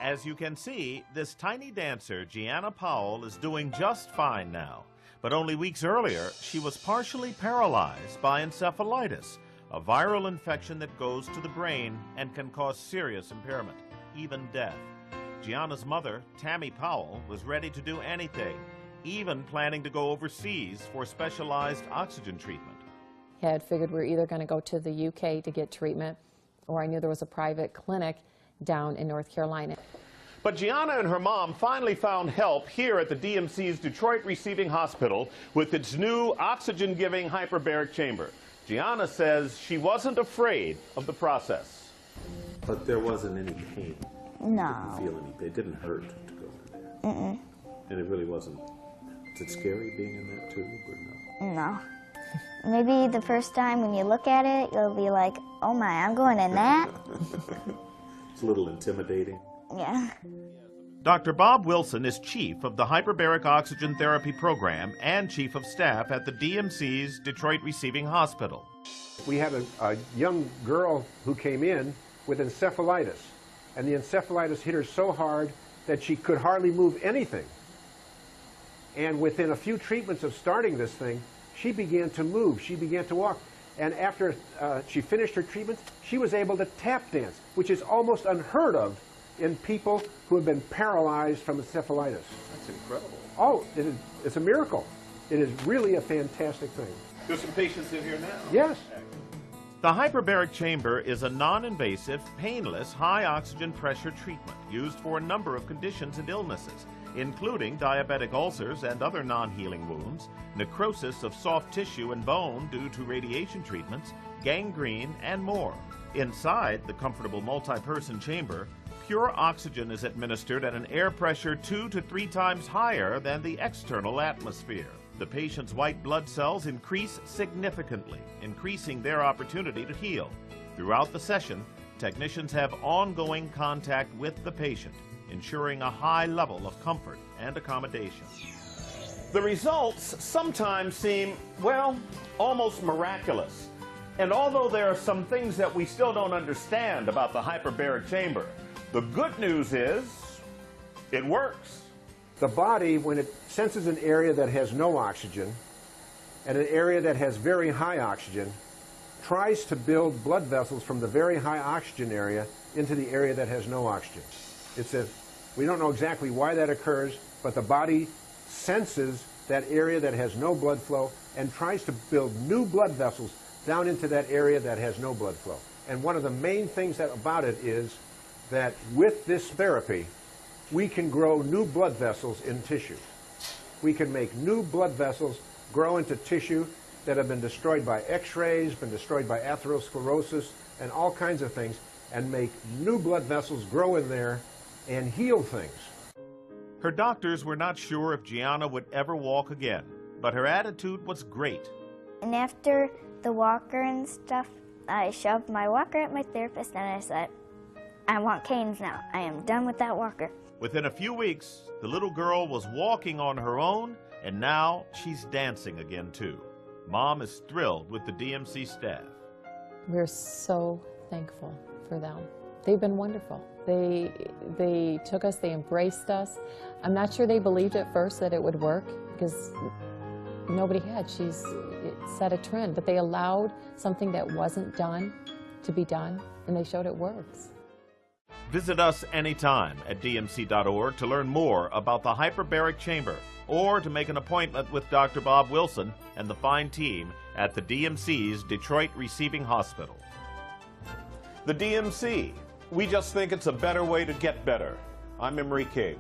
As you can see, this tiny dancer, Gianna Powell, is doing just fine now. But only weeks earlier, she was partially paralyzed by encephalitis, a viral infection that goes to the brain and can cause serious impairment, even death. Gianna's mother, Tammy Powell, was ready to do anything, even planning to go overseas for specialized oxygen treatment. I had figured we were either going to go to the UK to get treatment, or I knew there was a private clinic down in North Carolina. But Gianna and her mom finally found help here at the DMC's Detroit Receiving Hospital with its new oxygen-giving hyperbaric chamber. Gianna says she wasn't afraid of the process. But there wasn't any pain? No. Didn't feel any pain? It didn't hurt to go in there? Mm-mm. And it really wasn't? Was it scary being in that tube or no? No. Maybe the first time when you look at it, you'll be like, oh my, I'm going in that? It's a little intimidating. Yeah. Dr. Bob Wilson is chief of the Hyperbaric Oxygen Therapy Program and chief of staff at the DMC's Detroit Receiving Hospital. We had a young girl who came in with encephalitis, and the encephalitis hit her so hard that she could hardly move anything. And within a few treatments of starting this thing, she began to move, she began to walk. And after she finished her treatment, she was able to tap dance, which is almost unheard of in people who have been paralyzed from encephalitis. That's incredible. Oh, it's a miracle. It is really a fantastic thing. There's some patients in here now. Yes. The hyperbaric chamber is a non-invasive, painless, high-oxygen pressure treatment used for a number of conditions and illnesses, including diabetic ulcers and other non-healing wounds, necrosis of soft tissue and bone due to radiation treatments, gangrene, and more. Inside the comfortable multi-person chamber, pure oxygen is administered at an air pressure 2 to 3 times higher than the external atmosphere. The patient's white blood cells increase significantly, increasing their opportunity to heal. Throughout the session, technicians have ongoing contact with the patient, ensuring a high level of comfort and accommodation. The results sometimes seem, well, almost miraculous. And although there are some things that we still don't understand about the hyperbaric chamber, the good news is it works. The body, when it senses an area that has no oxygen and an area that has very high oxygen, tries to build blood vessels from the very high oxygen area into the area that has no oxygen. We don't know exactly why that occurs, but the body senses that area that has no blood flow and tries to build new blood vessels down into that area that has no blood flow. And one of the main things about it is that with this therapy, we can grow new blood vessels in tissue. We can make new blood vessels grow into tissue that have been destroyed by X-rays, been destroyed by atherosclerosis, and all kinds of things, and make new blood vessels grow in there and heal things. Her doctors were not sure if Gianna would ever walk again, but her attitude was great. And after the walker and stuff, I shoved my walker at my therapist and I said, I want canes now. I am done with that walker. Within a few weeks, the little girl was walking on her own, and now she's dancing again too. Mom is thrilled with the DMC staff. We're so thankful for them. They've been wonderful. They took us, they embraced us. I'm not sure they believed at first that it would work because nobody had. It set a trend, but they allowed something that wasn't done to be done, and they showed it works. Visit us anytime at dmc.org to learn more about the hyperbaric chamber or to make an appointment with Dr. Bob Wilson and the fine team at the DMC's Detroit Receiving Hospital. The DMC, we just think it's a better way to get better. I'm Emery King.